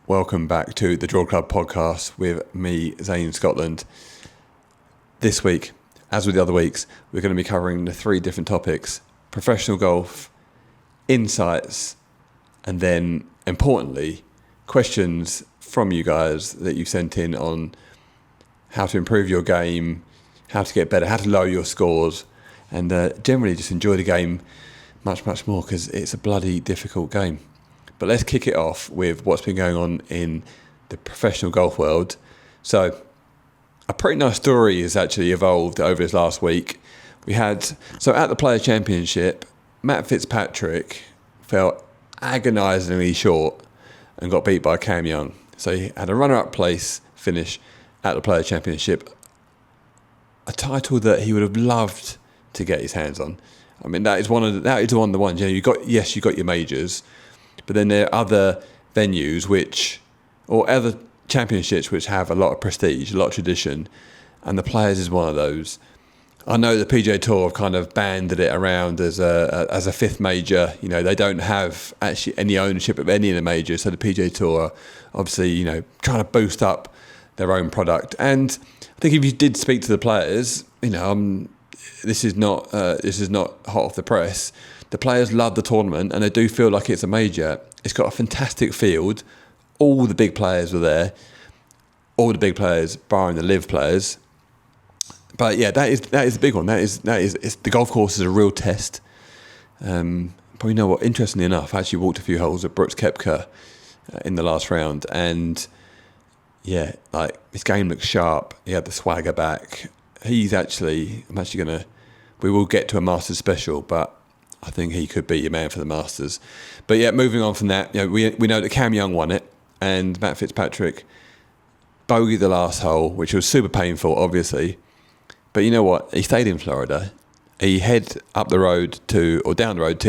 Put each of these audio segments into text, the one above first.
Welcome back to the Draw Club podcast with me, Zane Scotland. This week, as with the other weeks, we're going to be covering the three different topics: professional golf, insights, and then, importantly, questions from you guys that you sent in on how to improve your game, how to get better, how to lower your scores, and generally just enjoy the game much, much more, because it's a bloody difficult game. But let's kick it off with what's been going on in the professional golf world. So a pretty nice story has actually evolved over this last week. At the Players' Championship, Matt Fitzpatrick fell agonisingly short and got beat by Cam Young. So he had a runner-up place finish at the Players' Championship, a title that he would have loved to get his hands on. I mean, that is one of the ones. You got your majors, but then there are other venues or other championships which have a lot of prestige, a lot of tradition, and the Players is one of those. I know the PGA Tour have kind of banded it around as a fifth major. You know, they don't have actually any ownership of any of the majors, so the PGA Tour are obviously, trying to boost up their own product. And I think if you did speak to the Players, this is not hot off the press. The Players love the tournament and they do feel like it's a major. It's got a fantastic field. All the big players were there. All the big players, barring the live players. But yeah, that is the big one. The golf course is a real test. But you know what? Interestingly enough, I actually walked a few holes with Brooks Koepka in the last round, and yeah, like his game looks sharp. He had the swagger back. We will get to a Masters special, but I think he could be your man for the Masters. But yeah, moving on from that, we know that Cam Young won it, and Matt Fitzpatrick bogeyed the last hole, which was super painful, obviously. But you know what? He stayed in Florida. He head down the road to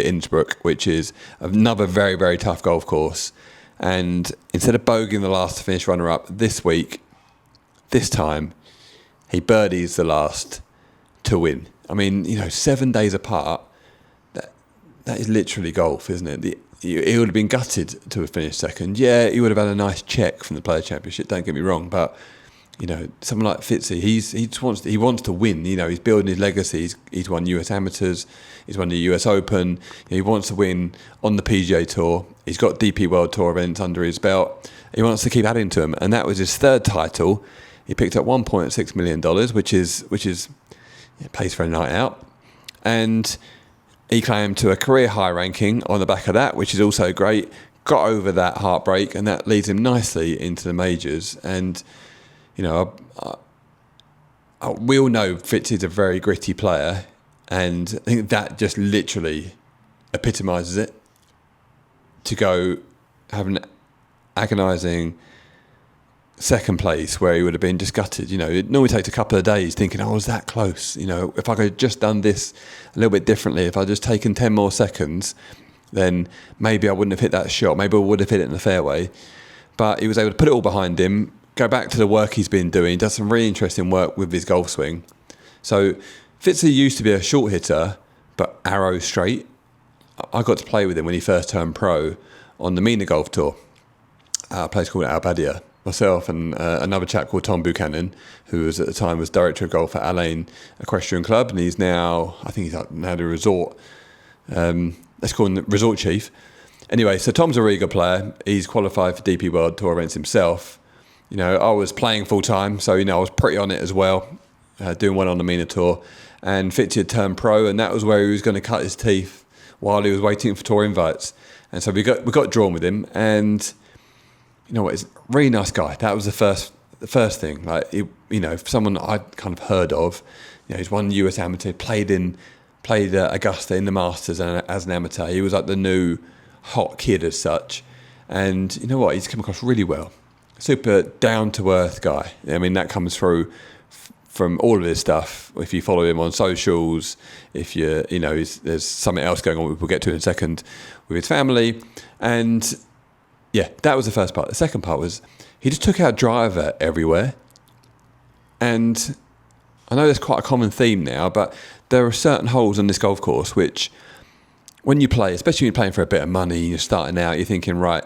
Innsbruck, which is another very, very tough golf course. And instead of bogeying the last to finish runner-up this time, he birdies the last to win. I mean, 7 days apart, that is literally golf, isn't it? He would have been gutted to have finished second. Yeah, he would have had a nice check from the Players' Championship, don't get me wrong, but someone like Fitzy, he wants to win. He's building his legacy. He's won US Amateurs, he's won the US Open. He wants to win on the PGA Tour. He's got DP World Tour events under his belt. He wants to keep adding to them, and that was his third title. He picked up $1.6 million, which is pays for a night out, and he climbed to a career high ranking on the back of that, which is also great. Got over that heartbreak, and that leads him nicely into the majors. And we all know Fitz is a very gritty player, and I think that just literally epitomises it. To go have an agonising second place where he would have been just gutted. It normally takes a couple of days thinking, I was that close. If I could have just done this a little bit differently, if I'd just taken 10 more seconds, then maybe I wouldn't have hit that shot. Maybe I would have hit it in the fairway. But he was able to put it all behind him, go back to the work he's been doing, does some really interesting work with his golf swing. So Fitzy used to be a short hitter, but arrow straight. I got to play with him when he first turned pro on the MENA Golf Tour, a place called Albania. Myself and another chap called Tom Buchanan, who was at the time was director of golf at Alain Equestrian Club, and he's now, I think he's now the resort, let's call him the resort chief. Anyway, so Tom's a really good player. He's qualified for DP World Tour events himself. I was playing full time, so I was pretty on it as well, doing well on the MENA Tour. And Fitzy had turned pro, and that was where he was going to cut his teeth while he was waiting for tour invites. And so we got drawn with him, and you know what? He's a really nice guy. That was the first thing. Like, someone I'd kind of heard of. He's won US Amateur, played Augusta in the Masters as an amateur. He was like the new hot kid as such. And you know what? He's come across really well. Super down to earth guy. I mean, that comes through from all of his stuff. If you follow him on socials, if there's something else going on, we'll get to in a second, with his family. And yeah, that was the first part. The second part was he just took out driver everywhere. And I know there's quite a common theme now, but there are certain holes on this golf course which, when you play, especially when you're playing for a bit of money, you're starting out, you're thinking, right,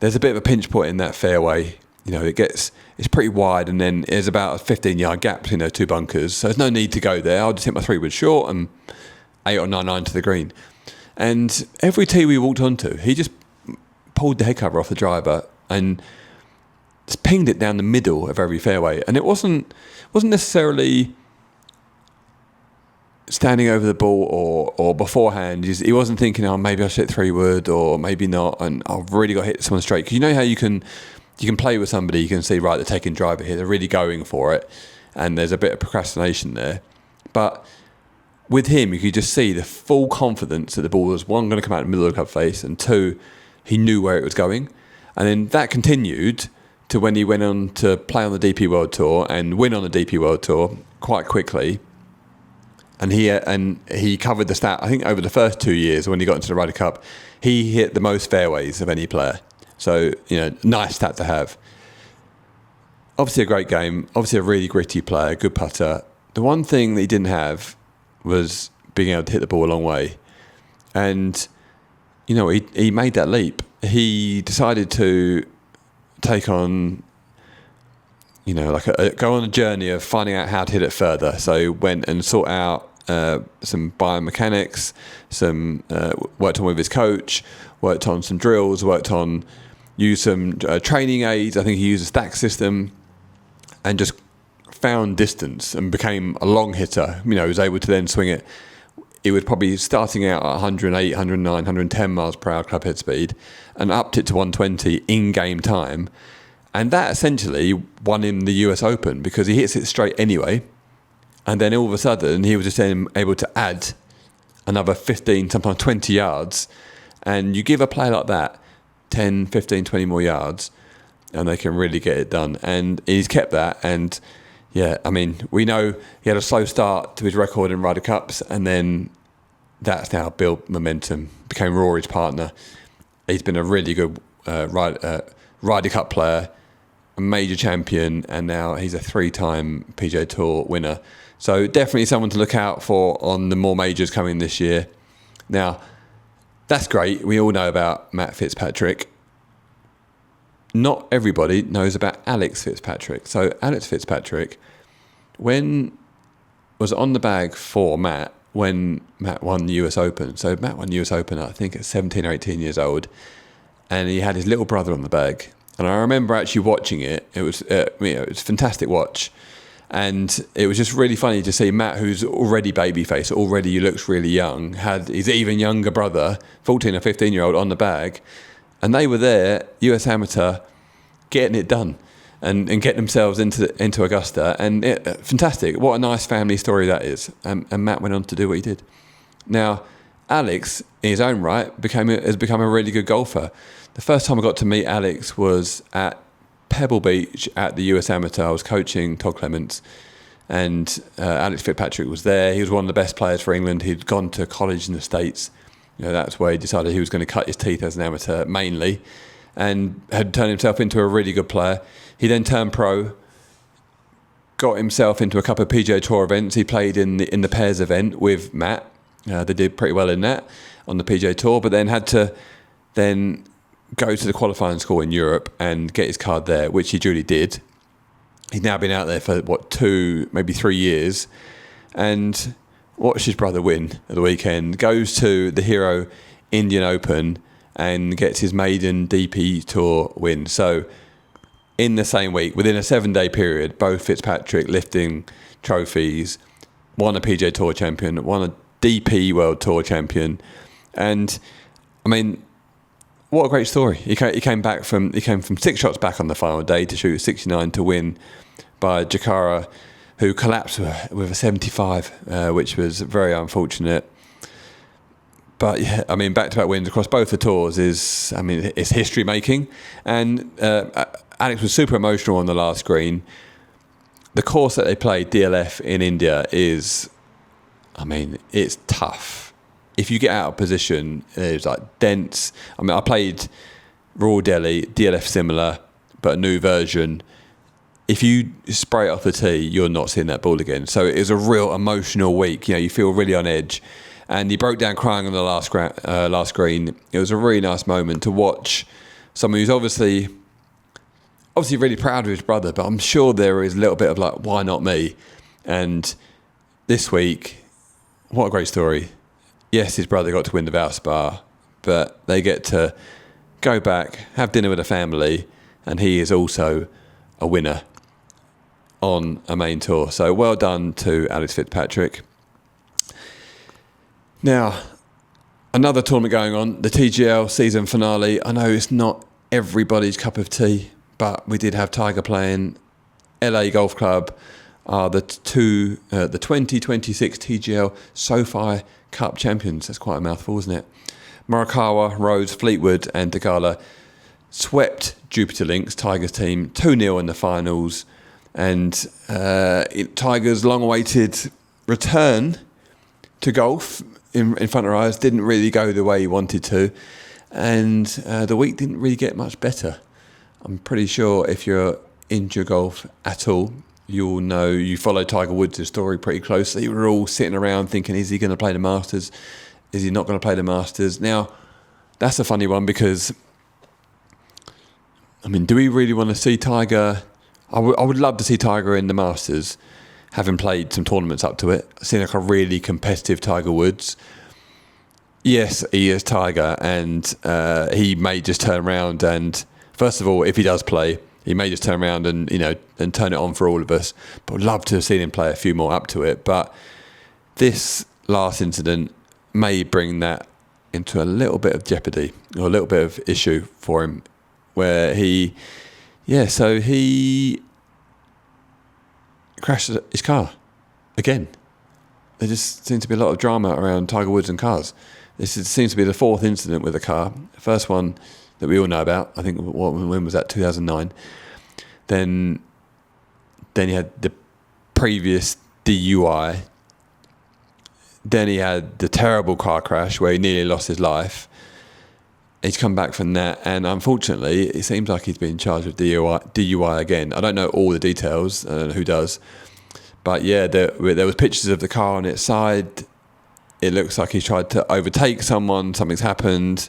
there's a bit of a pinch point in that fairway. It's pretty wide, and then there's about a 15-yard gap between those two bunkers. So there's no need to go there. I'll just hit my 3-wood short and 8 or 9 iron to the green. And every tee we walked onto, he just pulled the head cover off the driver and just pinged it down the middle of every fairway. And it wasn't necessarily standing over the ball or beforehand. He wasn't thinking, oh, maybe I should hit 3-wood or maybe not, and I've really got to hit someone straight. Because you know how you can play with somebody, you can see, right, they're taking driver here, they're really going for it, and there's a bit of procrastination there. But with him, you could just see the full confidence that the ball was, one, going to come out in the middle of the club face, and two, he knew where it was going. And then that continued to when he went on to play on the DP World Tour and win on the DP World Tour quite quickly. And he covered the stat, I think, over the first 2 years when he got into the Ryder Cup, he hit the most fairways of any player. So, nice stat to have. Obviously a great game, obviously a really gritty player, good putter. The one thing that he didn't have was being able to hit the ball a long way. And, he made that leap. He decided to take on, go on a journey of finding out how to hit it further. So went and sought out some biomechanics, worked on with his coach, worked on some drills, used some training aids. I think he used a stack system and just found distance and became a long hitter. He was able to then swing it. It was probably starting out at 108, 109, 110 miles per hour club head speed and upped it to 120 in game time. And that essentially won him the US Open because he hits it straight anyway. And then all of a sudden, he was just then able to add another 15, sometimes 20 yards. And you give a player like that 10, 15, 20 more yards, and they can really get it done. And he's kept that. And yeah, we know he had a slow start to his record in Ryder Cups, and then that's now built momentum, became Rory's partner. He's been a really good Ryder Cup player, a major champion, and now he's a 3-time PGA Tour winner. So definitely someone to look out for on the more majors coming this year. Now, that's great. We all know about Matt Fitzpatrick. Not everybody knows about Alex Fitzpatrick. So Alex Fitzpatrick, was on the bag for Matt when Matt won the US Open. So Matt won the US Open, I think, at 17 or 18 years old. And he had his little brother on the bag. And I remember actually watching it. It was it was a fantastic watch. And it was just really funny to see Matt, who's already babyface, already looks really young, had his even younger brother, 14 or 15-year-old, on the bag. And they were there, US Amateur, getting it done and getting themselves into Augusta. And fantastic. What a nice family story that is. And Matt went on to do what he did. Now, Alex, in his own right, has become a really good golfer. The first time I got to meet Alex was at Pebble Beach at the US Amateur. I was coaching Todd Clements, and Alex Fitzpatrick was there. He was one of the best players for England. He'd gone to college in the States. That's where he decided he was going to cut his teeth as an amateur mainly, and had turned himself into a really good player. He then turned pro, got himself into a couple of PGA Tour events. He played in the pairs event with Matt. They did pretty well in that on the PGA Tour, but then had to go to the qualifying school in Europe and get his card there, which he duly did. He's now been out there for 2, maybe 3 years, and watched his brother win at the weekend, goes to the Hero Indian Open and gets his maiden DP Tour win. So in the same week, within a 7-day period, both Fitzpatrick lifting trophies, won a PGA Tour champion, won a DP World Tour champion. And what a great story. He came from 6 shots back on the final day to shoot 69 to win by Jakara, who collapsed with a 75, which was very unfortunate. But yeah, back-to-back wins across both the tours it's history making. And Alex was super emotional on the last green. The course that they played, DLF in India, is, it's tough. If you get out of position, it's dense. I played Royal Delhi, DLF similar, but a new version. If you spray it off the tee, you're not seeing that ball again. So it was a real emotional week. You feel really on edge. And he broke down crying on the last green. It was a really nice moment to watch someone who's obviously really proud of his brother, but I'm sure there is a little bit of like, why not me? And this week, what a great story. Yes, his brother got to win the Valspar, but they get to go back, have dinner with a family, and he is also a winner on a main tour. So well done to Alex Fitzpatrick. Now, another tournament going on, the TGL season finale. I know it's not everybody's cup of tea, but we did have Tiger playing. LA Golf Club are the 2026 TGL SoFi Cup champions. That's quite a mouthful, isn't it? Morikawa, Rhodes, Fleetwood and Tagala swept Jupiter Links, Tiger's team, 2-0 in the finals. And Tiger's long-awaited return to golf in front of our eyes didn't really go the way he wanted to. And the week didn't really get much better. I'm pretty sure if you're into golf at all, you'll know, you follow Tiger Woods' story pretty closely. We're all sitting around thinking, is he going to play the Masters? Is he not going to play the Masters? Now, that's a funny one because, I mean, do we really want to see Tiger? I would love to see Tiger in the Masters, having played some tournaments up to it. Seeing like a really competitive Tiger Woods. Yes, he is Tiger, and he may just turn around and, first of all, if he does play, he may just turn around and turn it on for all of us. But I'd love to have seen him play a few more up to it. But this last incident may bring that into a little bit of jeopardy or a little bit of issue for him, where he crashed his car again. There just seems to be a lot of drama around Tiger Woods and cars. Seems to be the fourth incident with a car. The first one that we all know about, I think, when was that? 2009. Then he had the previous DUI. Then he had the terrible car crash where he nearly lost his life. He's come back from that, and unfortunately, it seems like he's been charged with DUI again. I don't know all the details, I don't know who does. But yeah, there was pictures of the car on its side. It looks like he's tried to overtake someone, something's happened.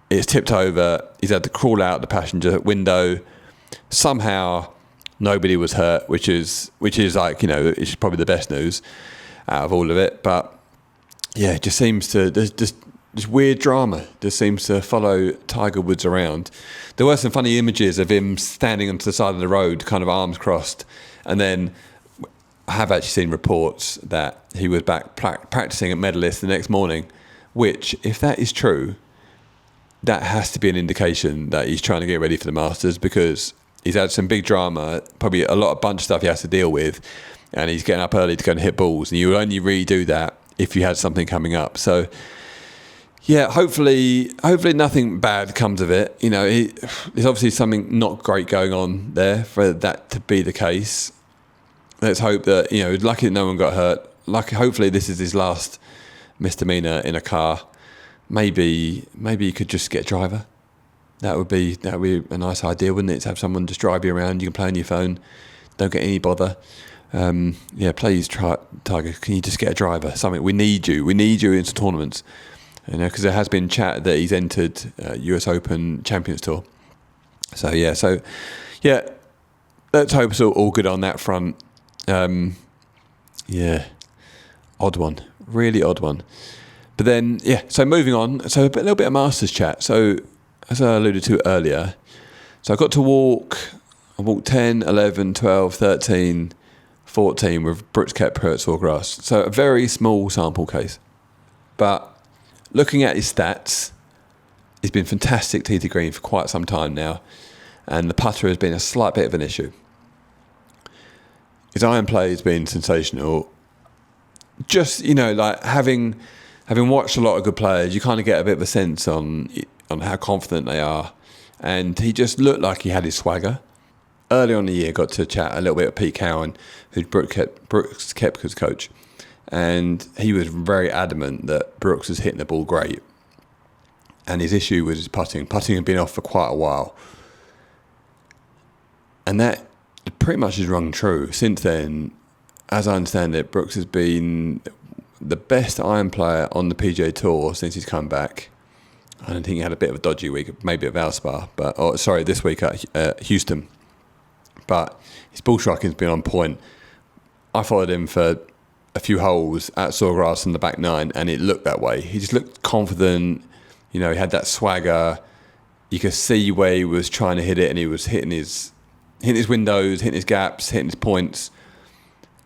It's tipped over. He's had to crawl out the passenger window. Somehow, nobody was hurt, which is like, it's probably the best news out of all of it. But yeah, it just seems to, there's just this weird drama just seems to follow Tiger Woods around. There were some funny images of him standing onto the side of the road, kind of arms crossed, and then I have actually seen reports that he was back practicing at Medalist the next morning, which, if that is true, that has to be an indication that he's trying to get ready for the Masters, because he's had some big drama, probably a bunch of stuff he has to deal with, and he's getting up early to go and hit balls, and you will only really do that if you had something coming up. So yeah, hopefully nothing bad comes of it. There's obviously something not great going on there for that to be the case. Let's hope that, lucky that no one got hurt. Hopefully this is his last misdemeanor in a car. Maybe you could just get a driver. That would be a nice idea, wouldn't it? To have someone just drive you around. You can play on your phone. Don't get any bother. Please, Tiger, can you just get a driver? Something. We need you. We need you into tournaments. Because there has been chat that he's entered US Open Champions Tour. So let's hope it's all good on that front. Odd one, really odd one. But then, so moving on, so a little bit of Masters chat. So as I alluded to earlier, so I got to walk 10, 11, 12, 13, 14 with Brooks Koepka at Sawgrass. So a very small sample case. But looking at his stats, he's been fantastic tee to green for quite some time now, and the putter has been a slight bit of an issue. His iron play has been sensational. Just, having watched a lot of good players, you kind of get a bit of a sense on how confident they are, and he just looked like he had his swagger. Early on in the year, got to chat a little bit with Pete Cowan, who's Brooks Koepka's coach. And he was very adamant that Brooks was hitting the ball great. And his issue was his putting. Putting had been off for quite a while. And that pretty much has rung true. Since then, as I understand it, Brooks has been the best iron player on the PGA Tour since he's come back. I don't think he had a bit of a dodgy week, maybe at Valspar, this week at Houston. But his ball striking's been on point. I followed him for a few holes at Sawgrass in the back nine, and it looked that way. He just looked confident. He had that swagger. You could see where he was trying to hit it, and he was hitting his windows, hitting his gaps, hitting his points.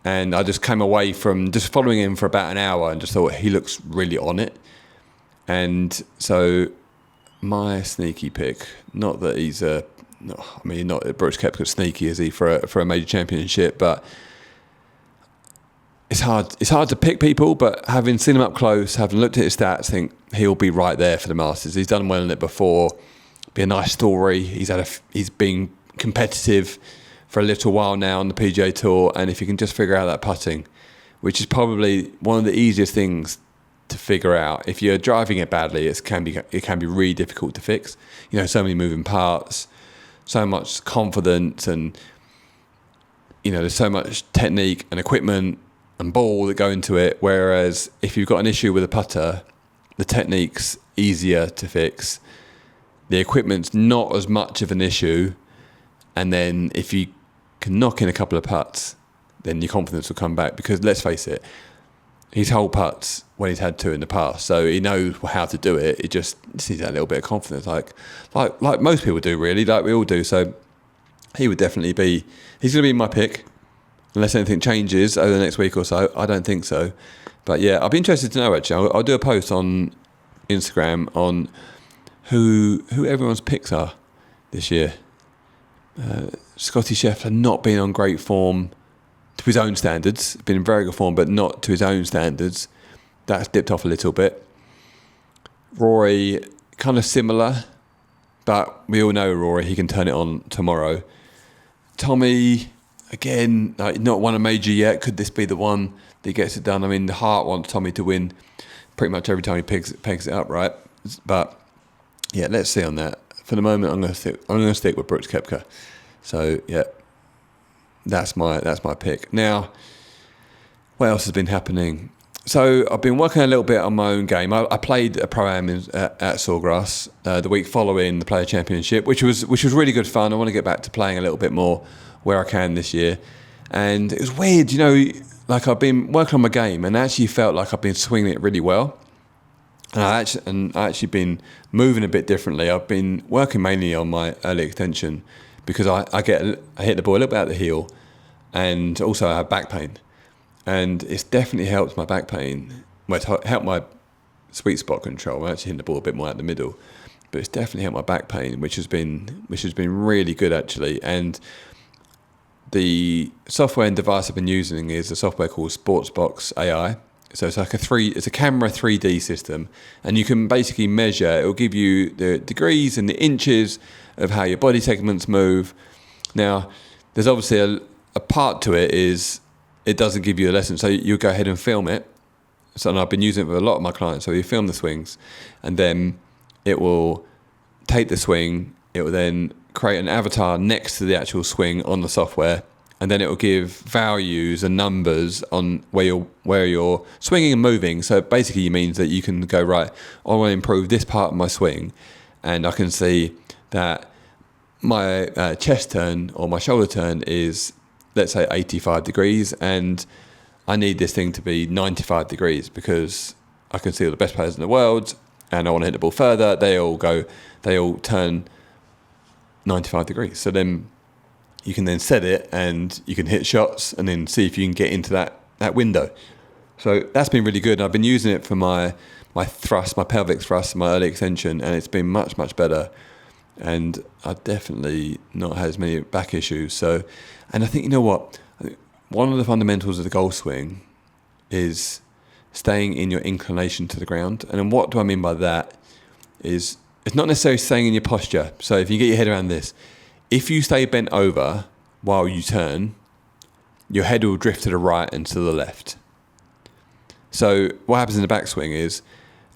And I just came away from just following him for about an hour and just thought he looks really on it. And so my sneaky pick, not that he's not that Brooks Koepka sneaky, is he, for a major championship, but it's hard to pick people, but having seen him up close, having looked at his stats, I think he'll be right there for the Masters. He's done well in it before. Be a nice story. He's been competitive for a little while now on the PGA Tour, and if you can just figure out that putting, which is probably one of the easiest things to figure out. If you're driving it badly, it can be really difficult to fix. So many moving parts, so much confidence, and there's so much technique and equipment and ball that go into it. Whereas if you've got an issue with a putter, the technique's easier to fix. The equipment's not as much of an issue, and then if you can knock in a couple of putts, then your confidence will come back. Because let's face it, he's hole putts when he's had to in the past, so he knows how to do it. It just needs that little bit of confidence, like most people do, really, like we all do. So he would definitely be. He's going to be my pick, unless anything changes over the next week or so. I don't think so, but yeah, I'll be interested to know. Actually, I'll do a post on Instagram on who everyone's picks are this year. Scotty Scheffler not been on great form to his own standards. Been in very good form, but not to his own standards. That's dipped off a little bit. Rory, kind of similar, but we all know Rory, he can turn it on tomorrow. Tommy, again, not won a major yet. Could this be the one that gets it done? I mean, the heart wants Tommy to win pretty much every time he pegs it up, right? But yeah, let's see on that. For the moment, I'm going to stick with Brooks Koepka. So yeah, that's my pick. Now, what else has been happening? So I've been working a little bit on my own game. I played a Pro-Am at Sawgrass the week following the Player Championship, which was really good fun. I want to get back to playing a little bit more where I can this year. And it was weird, like I've been working on my game and actually felt like I've been swinging it really well. And I actually been moving a bit differently. I've been working mainly on my early extension because I hit the ball a little bit out the heel, and also I have back pain. And it's definitely helped my back pain. Well, it's helped my sweet spot control. I'm actually hitting the ball a bit more out the middle, but it's definitely helped my back pain, which has been really good actually. And the software and device I've been using is a software called Sportsbox AI. So it's like it's a camera 3D system, and you can basically measure. It will give you the degrees and the inches of how your body segments move. Now, there's obviously a part to it is it doesn't give you a lesson, so you go ahead and film it. So and I've been using it with a lot of my clients. So you film the swings, and then it will take the swing. It will then create an avatar next to the actual swing on the software. And then it will give values and numbers on where you're swinging and moving. So basically, it means that you can go, right, I want to improve this part of my swing, and I can see that my chest turn or my shoulder turn is, let's say, 85 degrees, and I need this thing to be 95 degrees because I can see all the best players in the world, and I want to hit the ball further. They all turn 95 degrees. So then you can then set it and you can hit shots and then see if you can get into that window. So that's been really good. I've been using it for my thrust, my pelvic thrust, my early extension, and it's been much, much better. And I've definitely not had as many back issues. So, and I think, what? One of the fundamentals of the golf swing is staying in your inclination to the ground. And then what do I mean by that is it's not necessarily staying in your posture. So if you get your head around this, if you stay bent over while you turn, your head will drift to the right and to the left. So what happens in the backswing is,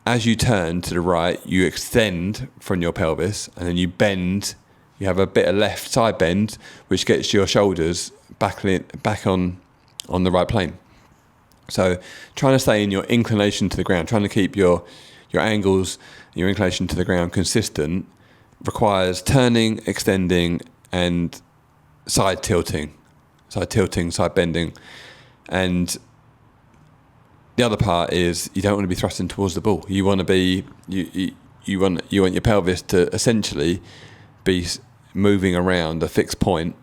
as you turn to the right, you extend from your pelvis, and then you bend. You have a bit of left side bend, which gets your shoulders back on the right plane. So trying to stay in your inclination to the ground, trying to keep your your angles, your inclination to the ground consistent, requires turning, extending, and side tilting, side bending. And the other part is you don't want to be thrusting towards the ball. You want to be you want your pelvis to essentially be moving around a fixed point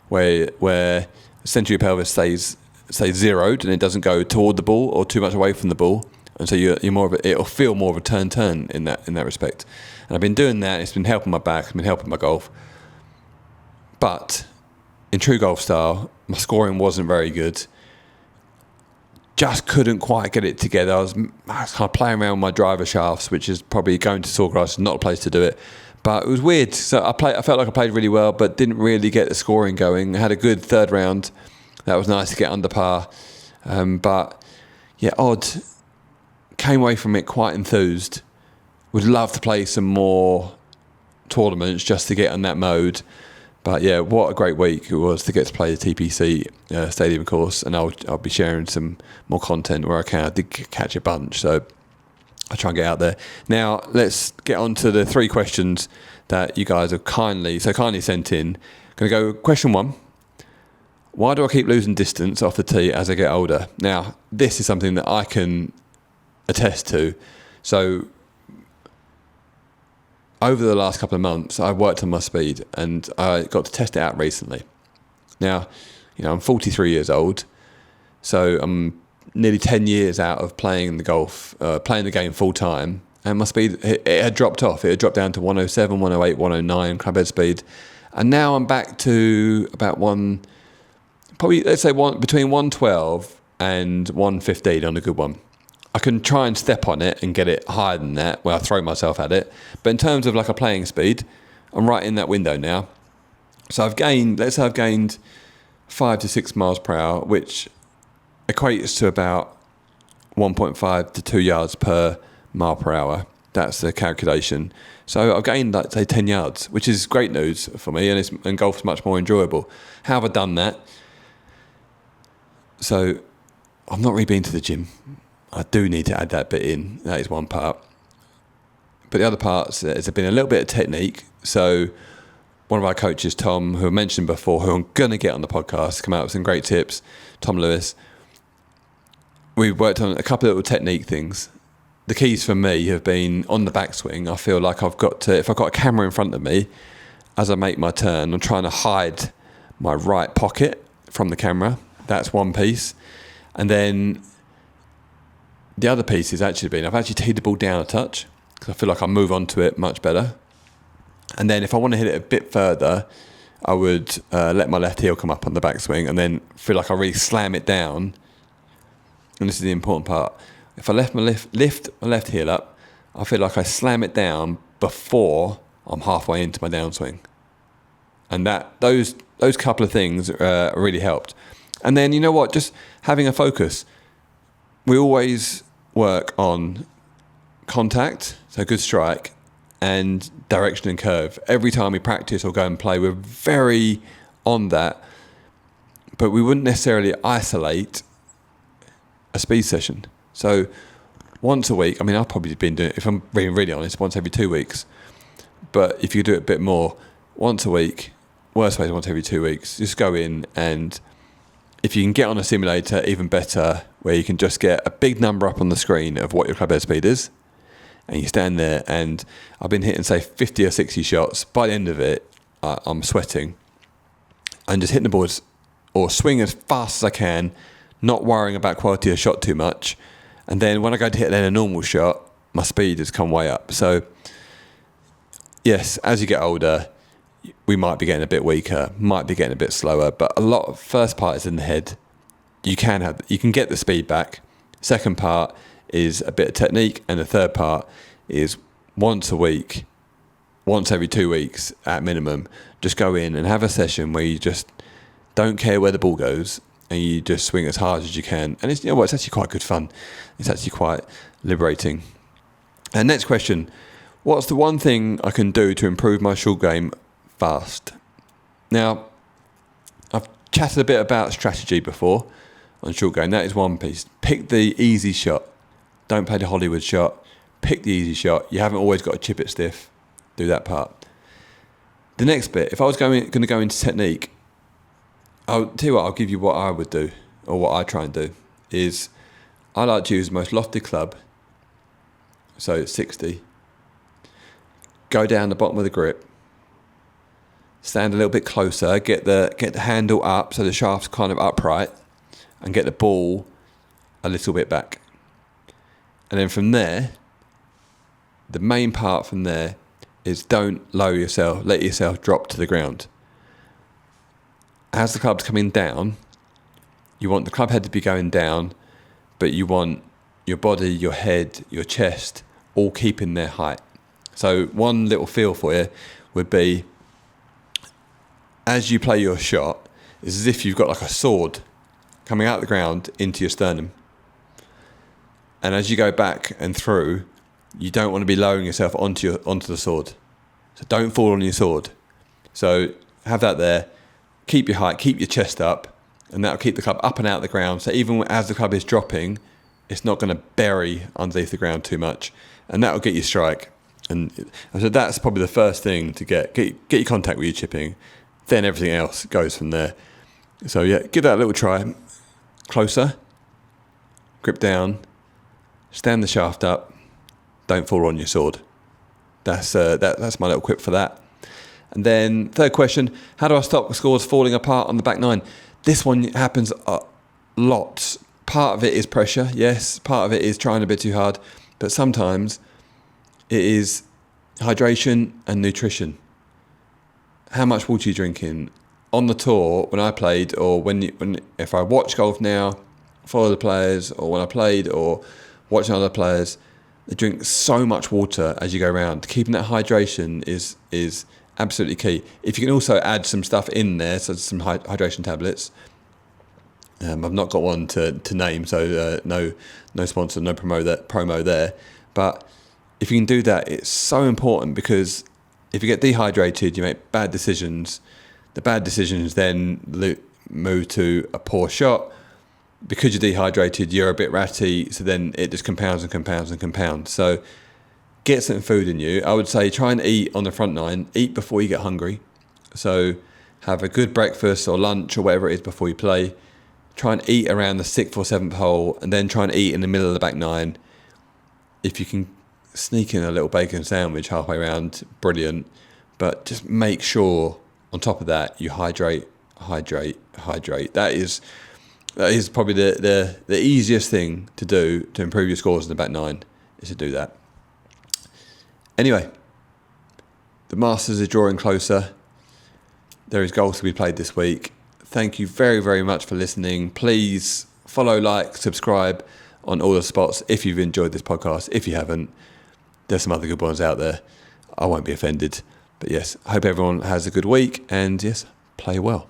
where the centre of your pelvis stays zeroed and it doesn't go toward the ball or too much away from the ball. And so you're more of it'll feel more of a turn in that respect. And I've been doing that. It's been helping my back. It's been helping my golf. But in true golf style, my scoring wasn't very good. Just couldn't quite get it together. I was kind of playing around with my driver shafts, which is probably going to Sawgrass, not a place to do it. But it was weird. So I felt like I played really well, but didn't really get the scoring going. I had a good third round. That was nice to get under par. But yeah, odd. Came away from it quite enthused. Would love to play some more tournaments just to get on that mode. But yeah, what a great week it was to get to play the TPC Stadium course, and I'll be sharing some more content where I can. I did catch a bunch, so I'll try and get out there. Now, let's get on to the 3 questions that you guys have kindly sent in. Going to go question 1. Why do I keep losing distance off the tee as I get older? Now, this is something that I can attest to. So over the last couple of months, I've worked on my speed and I got to test it out recently. Now, I'm 43 years old, so I'm nearly 10 years out of playing the game full time, and my speed, it had dropped off. It had dropped down to 107, 108, 109 clubhead speed, and now I'm back to about between 112 and 115 on a good one. I can try and step on it and get it higher than that where I throw myself at it. But in terms of like a playing speed, I'm right in that window now. So I've gained 5 to 6 miles per hour, which equates to about 1.5 to 2 yards per mile per hour. That's the calculation. So I've gained, like, say, 10 yards, which is great news for me, and golf's much more enjoyable. How have I done that? So I've not really been to the gym. I do need to add that bit in. That is one part. But the other parts, there's been a little bit of technique. So one of our coaches, Tom, who I mentioned before, who I'm going to get on the podcast, come out with some great tips, Tom Lewis. We've worked on a couple of little technique things. The keys for me have been on the backswing. I feel like if I've got a camera in front of me, as I make my turn, I'm trying to hide my right pocket from the camera. That's one piece. And then the other piece has actually been, I've actually teed the ball down a touch because I feel like I move onto it much better. And then if I want to hit it a bit further, I would let my left heel come up on the backswing and then feel like I really slam it down. And this is the important part. If I lift my left heel up, I feel like I slam it down before I'm halfway into my downswing. And those couple of things really helped. And then, you know what, just having a focus. We always work on contact, so good strike, and direction and curve. Every time we practice or go and play, we're very on that, but we wouldn't necessarily isolate a speed session. So once a week, I've probably been doing it, if I'm being really honest, once every 2 weeks. But if you do it a bit more, once a week, worst way is once every 2 weeks, just go in, and if you can get on a simulator, even better, where you can just get a big number up on the screen of what your club head speed is, and you stand there, and I've been hitting, say, 50 or 60 shots. By the end of it, I'm sweating, and just hitting the boards or swing as fast as I can, not worrying about quality of shot too much. And then when I go to hit then a normal shot, my speed has come way up. So yes, as you get older, we might be getting a bit weaker, might be getting a bit slower, but a lot of first part is in the head. You can get the speed back. Second part is a bit of technique, and the third part is once a week, once every 2 weeks at minimum, just go in and have a session where you just don't care where the ball goes and you just swing as hard as you can. And it's actually quite good fun. It's actually quite liberating. And next question, what's the one thing I can do to improve my short game fast? Now, I've chatted a bit about strategy before on short game. That is one piece. Pick the easy shot. Don't play the Hollywood shot. pick the easy shot. You haven't always got to chip it stiff. Do that part. The next bit, if I was going to go into technique, I'll tell you what, I'll give you what I would do, or what I try and do, is I like to use the most lofted club, so 60, go down the bottom of the grip, stand a little bit closer, get the handle up so the shaft's kind of upright, and get the ball a little bit back. And then from there, the main part from there is don't lower yourself, let yourself drop to the ground. As the club's coming down, you want the club head to be going down, but you want your body, your head, your chest, all keeping their height. So one little feel for you would be, as you play your shot, it's as if you've got like a sword coming out of the ground into your sternum. And as you go back and through, you don't want to be lowering yourself onto the sword. So don't fall on your sword. So have that there. Keep your height, keep your chest up, and that'll keep the club up and out of the ground. So even as the club is dropping, it's not going to bury underneath the ground too much, and that'll get you strike. And so that's probably the first thing to get your contact with your chipping. Then everything else goes from there. So yeah, give that a little try. Closer, grip down, stand the shaft up, don't fall on your sword. That's my little quip for that. And then third question, how do I stop scores falling apart on the back nine? This one happens lots. Part of it is pressure, yes. Part of it is trying a bit too hard. But sometimes it is hydration and nutrition. How much water are you drinking? On the tour, when I played, or if I watch golf now, follow the players, or when I played, or watching other players, they drink so much water as you go around. Keeping that hydration is absolutely key. If you can also add some stuff in there, so some hydration tablets. I've not got one to name, so no sponsor, no promo there. But if you can do that, it's so important, because if you get dehydrated, you make bad decisions. The bad decisions then move to a poor shot. Because you're dehydrated, you're a bit ratty, so then it just compounds and compounds and compounds. So get some food in you. I would say try and eat on the front nine. Eat before you get hungry. So have a good breakfast or lunch or whatever it is before you play. Try and eat around the 6th or 7th hole, and then try and eat in the middle of the back nine. If you can sneak in a little bacon sandwich halfway around, brilliant. But just make sure on top of that you hydrate. That is probably the easiest thing to do to improve your scores in the back nine, is to do that. Anyway, the Masters is drawing closer. There is golf to be played this week. Thank you very, very much for listening. Please follow, like, subscribe on all the spots if you've enjoyed this podcast. If you haven't, there's some other good ones out there. I won't be offended. But yes, I hope everyone has a good week, and yes, play well.